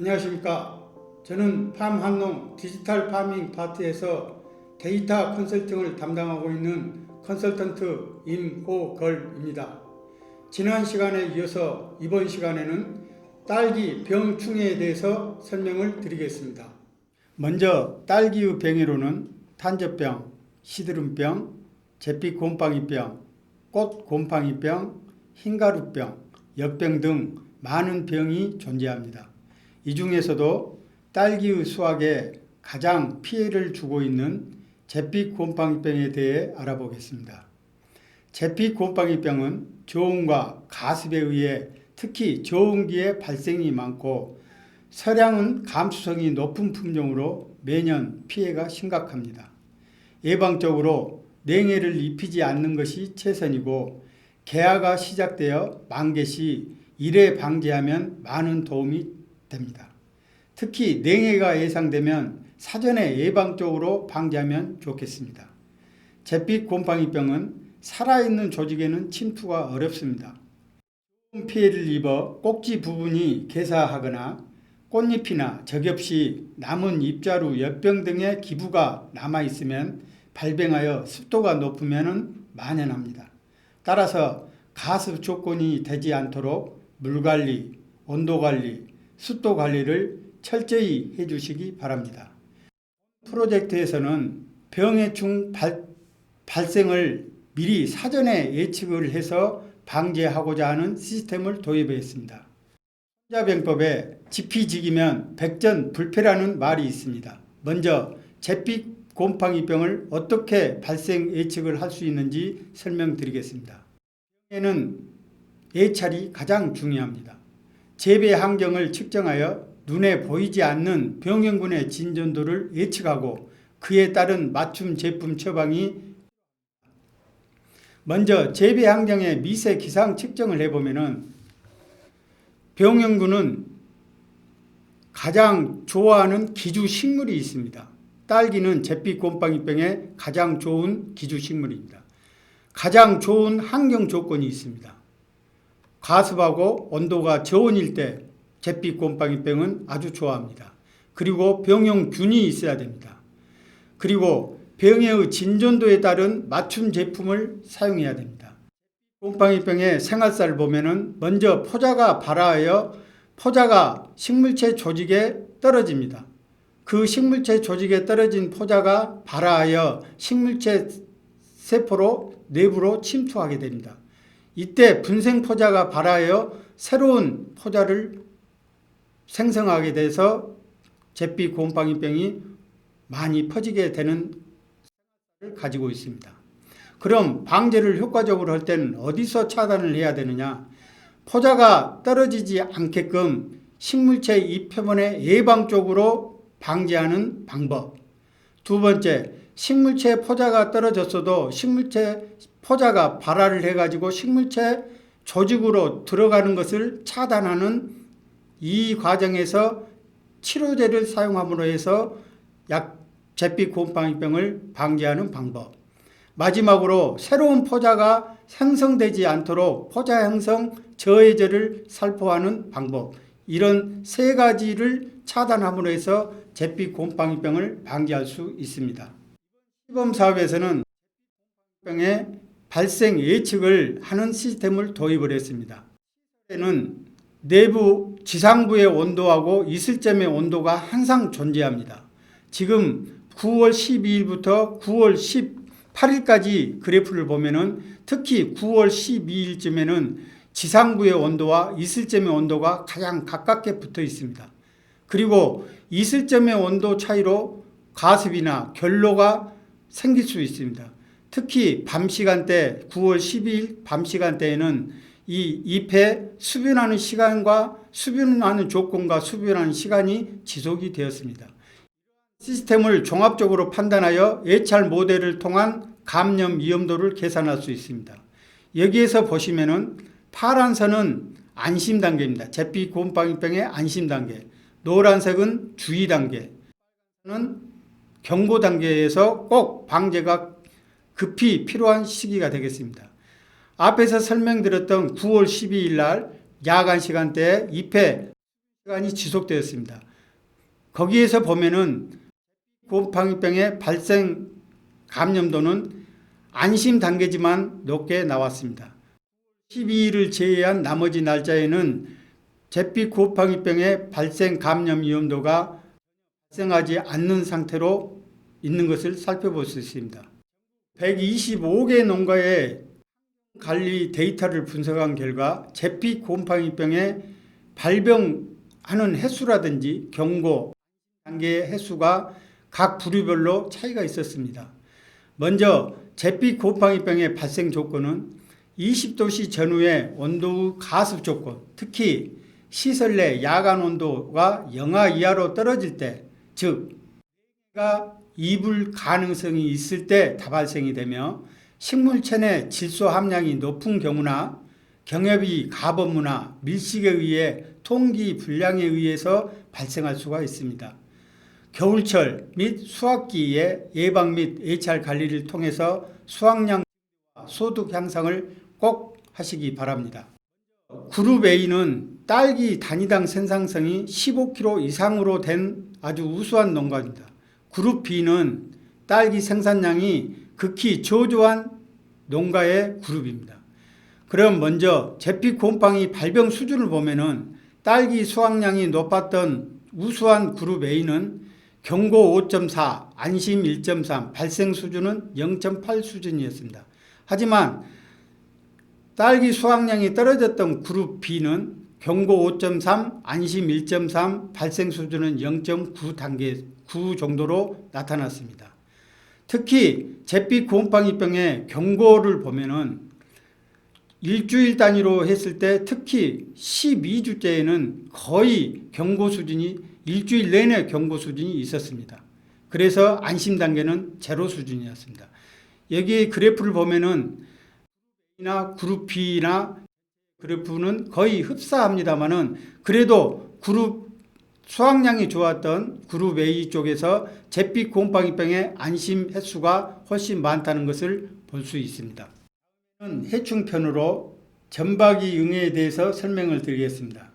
안녕하십니까. 저는 팜한농 디지털 파밍 파트에서 데이터 컨설팅을 담당하고 있는 컨설턴트 임호걸입니다. 지난 시간에 이어서 이번 시간에는 딸기 병충해에 대해서 설명을 드리겠습니다. 먼저 딸기의 병해로는 탄저병, 시드름병, 잿빛 곰팡이병, 꽃 곰팡이병, 흰가루병, 역병 등 많은 병이 존재합니다. 이 중에서도 딸기의 수확에 가장 피해를 주고 있는 잿빛 곰팡이병에 대해 알아보겠습니다. 잿빛 곰팡이병은 저온과 가습에 의해 특히 저온기에 발생이 많고 서량은 감수성이 높은 품종으로 매년 피해가 심각합니다. 예방적으로 냉해를 입히지 않는 것이 최선이고 개화가 시작되어 만개 시 1회 방지하면 많은 도움이 됩니다. 특히 냉해가 예상되면 사전에 예방적으로 방지하면 좋겠습니다. 잿빛 곰팡이병은 살아있는 조직에는 침투가 어렵습니다. 피해를 입어 꼭지 부분이 개사하거나 꽃잎이나 적엽 시 남은 잎자루, 엿병 등의 기부가 남아있으면 발병하여 습도가 높으면 만연합니다. 따라서 가습 조건이 되지 않도록 물관리, 온도관리, 습도 관리를 철저히 해주시기 바랍니다. 프로젝트에서는 병해충 발생을 미리 사전에 예측을 해서 방지하고자 하는 시스템을 도입했습니다. 혼자병법에 지피지기면 백전불패라는 말이 있습니다. 먼저 잿빛 곰팡이병을 어떻게 발생 예측을 할 수 있는지 설명드리겠습니다. 병에는 예찰이 가장 중요합니다. 재배 환경을 측정하여 눈에 보이지 않는 병행군의 진전도를 예측하고 그에 따른 맞춤 제품 처방이 먼저 재배 환경의 미세 기상 측정을 해보면 병행군은 가장 좋아하는 기주 식물이 있습니다. 딸기는 잿빛 곰팡이병에 가장 좋은 기주 식물입니다. 가장 좋은 환경 조건이 있습니다. 가습하고 온도가 저온일 때 잿빛 곰팡이병은 아주 좋아합니다. 그리고 병용균이 있어야 됩니다. 그리고 병의 진전도에 따른 맞춤 제품을 사용해야 됩니다. 곰팡이병의 생활사를 보면은 먼저 포자가 발화하여 포자가 식물체 조직에 떨어집니다. 그 식물체 조직에 떨어진 포자가 발화하여 식물체 세포로 내부로 침투하게 됩니다. 이때 분생 포자가 발화하여 새로운 포자를 생성하게 돼서 잿빛 곰팡이병이 많이 퍼지게 되는 것을 가지고 있습니다. 그럼 방제를 효과적으로 할 때는 어디서 차단을 해야 되느냐? 포자가 떨어지지 않게끔 식물체 잎 표면에 예방적으로 방지하는 방법. 두 번째, 식물체 포자가 떨어졌어도 식물체 포자가 발화를 해가지고 식물체 조직으로 들어가는 것을 차단하는 이 과정에서 치료제를 사용함으로 해서 잿빛 곰팡이병을 방지하는 방법. 마지막으로 새로운 포자가 생성되지 않도록 포자 형성 저해제를 살포하는 방법. 이런 세 가지를 차단함으로 해서 잿빛 곰팡이병을 방지할 수 있습니다. 시범 사업에서는 병의 발생 예측을 하는 시스템을 도입을 했습니다. 는 내부 지상부의 온도하고 이슬점의 온도가 항상 존재합니다. 지금 9월 12일부터 9월 18일까지 그래프를 보면은 특히 9월 12일쯤에는 지상부의 온도와 이슬점의 온도가 가장 가깝게 붙어 있습니다. 그리고 이슬점의 온도 차이로 가습이나 결로가 생길 수 있습니다. 특히 밤 시간대 9월 12일 밤 시간대에는 이 잎에 수변하는 시간과 수변하는 조건과 수변하는 시간이 지속이 되었습니다. 시스템을 종합적으로 판단하여 예찰 모델을 통한 감염 위험도를 계산할 수 있습니다. 여기에서 보시면은 파란 선은 안심 단계입니다. 잿빛 곰팡이병의 안심 단계. 노란색은 주의 단계. 는 경고 단계에서 꼭 방제가 급히 필요한 시기가 되겠습니다. 앞에서 설명드렸던 9월 12일 날 야간 시간대에 잎에 시간이 지속되었습니다. 거기에서 보면은 곰팡이병의 발생 감염도는 안심 단계지만 높게 나왔습니다. 12일을 제외한 나머지 날짜에는 잿빛 곰팡이병의 발생 감염 위험도가 발생하지 않는 상태로 있는 것을 살펴볼 수 있습니다. 125개 농가의 관리 데이터를 분석한 결과 잿빛 곰팡이병의 발병하는 횟수라든지 경고 단계의 횟수가 각 부류별로 차이가 있었습니다. 먼저 잿빛 곰팡이병의 발생 조건은 20도씨 전후의 온도의 가습 조건, 특히 시설 내 야간 온도가 영하 이하로 떨어질 때, 즉 이불 가능성이 있을 때 다발생이 되며 식물체내 질소 함량이 높은 경우나 경협이 가범무나 밀식에 의해 통기 불량에 의해서 발생할 수가 있습니다. 겨울철 및 수확기에 예방 및 예찰 관리를 통해서 수확량 소득 향상을 꼭 하시기 바랍니다. 그룹 A는 딸기 단위당 생산성이 15kg 이상으로 된 아주 우수한 농가입니다. 그룹 B는 딸기 생산량이 극히 저조한 농가의 그룹입니다. 그럼 먼저 잿빛 곰팡이 발병 수준을 보면은 딸기 수확량이 높았던 우수한 그룹 A는 경고 5.4, 안심 1.3, 발생 수준은 0.8 수준이었습니다. 하지만 딸기 수확량이 떨어졌던 그룹 B는 경고 5.3, 안심 1.3, 발생 수준은 0.9 단계 9 정도로 나타났습니다. 특히 잿빛 곰팡이병의 경고를 보면은 일주일 단위로 했을 때 특히 12주째에는 거의 경고 수준이 일주일 내내 경고 수준이 있었습니다. 그래서 안심 단계는 제로 수준이었습니다. 여기 그래프를 보면은 그룹 B나 그래프는 거의 흡사합니다만은 그래도 그룹 수확량이 좋았던 그룹 A 쪽에서 잿빛 곰팡이병의 안심 횟수가 훨씬 많다는 것을 볼 수 있습니다. 해충편으로 점박이 응애에 대해서 설명을 드리겠습니다.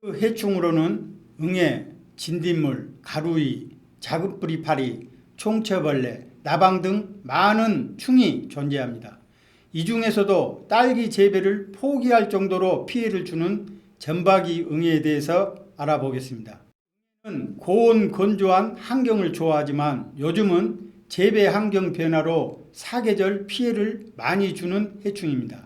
그 해충으로는 응애, 진딧물, 가루이, 작은뿌리 파리, 총처벌레, 나방 등 많은 충이 존재합니다. 이 중에서도 딸기 재배를 포기할 정도로 피해를 주는 점박이 응애에 대해서 알아보겠습니다. 고온 건조한 환경을 좋아하지만 요즘은 재배 환경 변화로 사계절 피해를 많이 주는 해충입니다.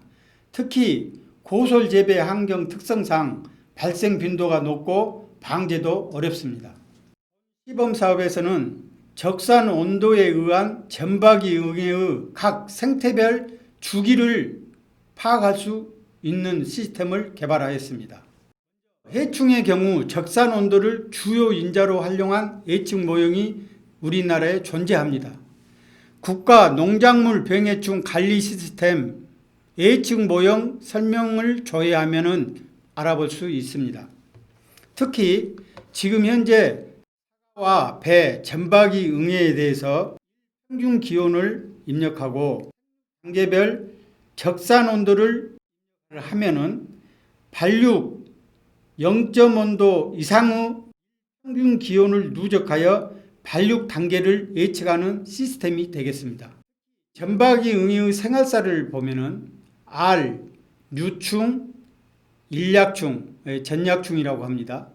특히 고솔 재배 환경 특성상 발생 빈도가 높고 방제도 어렵습니다. 시범 사업에서는 적산 온도에 의한 점박이 응애의 각 생태별 주기를 파악할 수 있는 시스템을 개발하였습니다. 해충의 경우 적산 온도를 주요 인자로 활용한 예측 모형이 우리나라에 존재합니다. 국가 농작물 병해충 관리 시스템 예측 모형 설명을 조회하면 알아볼 수 있습니다. 특히 지금 현재 사과와 배, 점박이 응애에 대해서 평균 기온을 입력하고 단계별 적산 온도를 하면은 발육 0.5도 이상의 평균 기온을 누적하여 발육 단계를 예측하는 시스템이 되겠습니다. 점박이 응애의 생활사를 보면은 알, 류충, 일약충, 전약충이라고 합니다.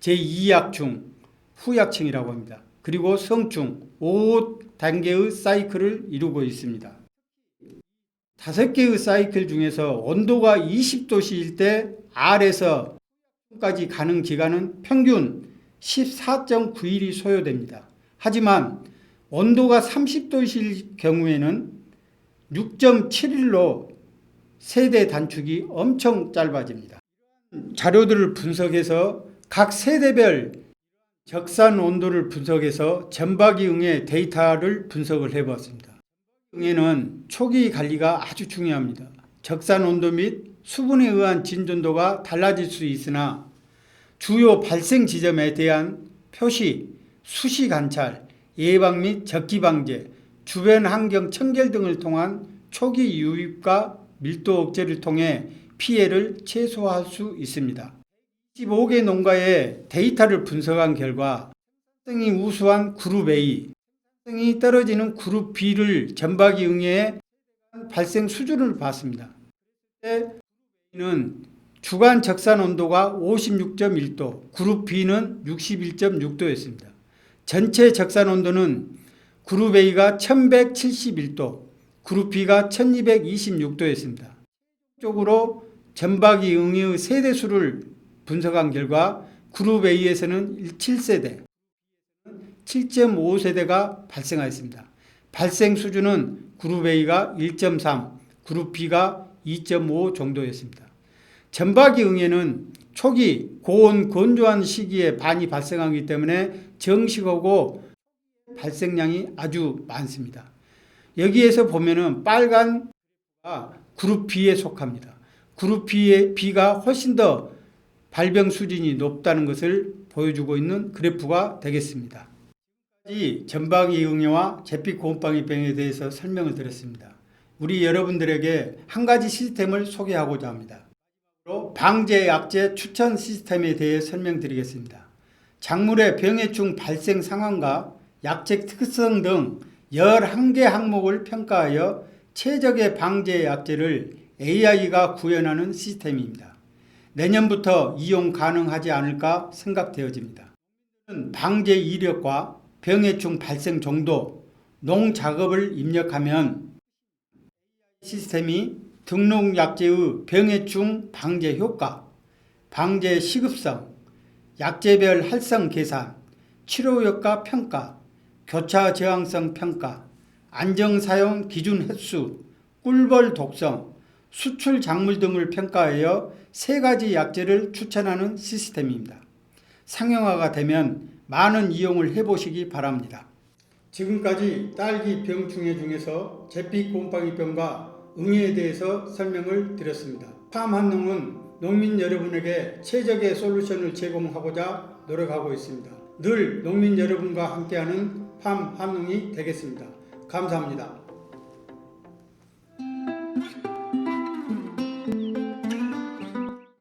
제2약충, 후약충이라고 합니다. 그리고 성충, 5단계의 사이클을 이루고 있습니다. 5개의 사이클 중에서 온도가 20도씨일 때 R에서 까지 가는 기간은 평균 14.9일이 소요됩니다. 하지만 온도가 30도실 경우에는 6.7일로 세대 단축이 엄청 짧아집니다. 자료들을 분석해서 각 세대별 적산 온도를 분석해서 점박이 응애 데이터를 분석을 해보았습니다. 응애는 초기 관리가 아주 중요합니다. 적산 온도 및 수분에 의한 진전도가 달라질 수 있으나 주요 발생 지점에 대한 표시, 수시 관찰, 예방 및 적기 방제, 주변 환경 청결 등을 통한 초기 유입과 밀도 억제를 통해 피해를 최소화할 수 있습니다. 15개 농가의 데이터를 분석한 결과 생산성이 우수한 그룹 A, 생산성이 떨어지는 그룹 B를 전박이 응애의 발생 수준을 봤습니다. A는 주간 적산 온도가 56.1도, 그룹 B는 61.6도였습니다. 전체 적산 온도는 그룹 A가 1171도, 그룹 B가 1226도였습니다. 적으로 전박이 응애의 세대수를 분석한 결과 그룹 A에서는 7세대, 7.5세대가 발생하였습니다. 발생 수준은 그룹 A가 1.3, 그룹 B가 2.5 정도였습니다. 전박이 응애는 초기 고온 건조한 시기에 많이 발생하기 때문에 정식하고 발생량이 아주 많습니다. 여기에서 보면은 빨간 그룹 B에 속합니다. 그룹 B가 훨씬 더 발병 수준이 높다는 것을 보여주고 있는 그래프가 되겠습니다. 전박이 응애와 제피 고온방위병에 대해서 설명을 드렸습니다. 우리 여러분들에게 한 가지 시스템을 소개하고자 합니다. 방제 약제 추천 시스템에 대해 설명드리겠습니다. 작물의 병해충 발생 상황과 약제 특성 등 11개 항목을 평가하여 최적의 방제 약제를 AI가 구현하는 시스템입니다. 내년부터 이용 가능하지 않을까 생각되어집니다. 방제 이력과 병해충 발생 정도, 농작업을 입력하면 시스템이 등록약제의 병해충 방제 효과, 방제 시급성, 약제별 활성 계산, 치료효과 평가, 교차 저항성 평가, 안정사용 기준 횟수, 꿀벌 독성, 수출 작물 등을 평가하여 3가지 약제를 추천하는 시스템입니다. 상용화가 되면 많은 이용을 해보시기 바랍니다. 지금까지 딸기 병충해 중에서 제피 곰팡이병과 응애에 대해서 설명을 드렸습니다. 팜한농은 농민 여러분에게 최적의 솔루션을 제공하고자 노력하고 있습니다. 늘 농민 여러분과 함께하는 팜한농이 되겠습니다. 감사합니다.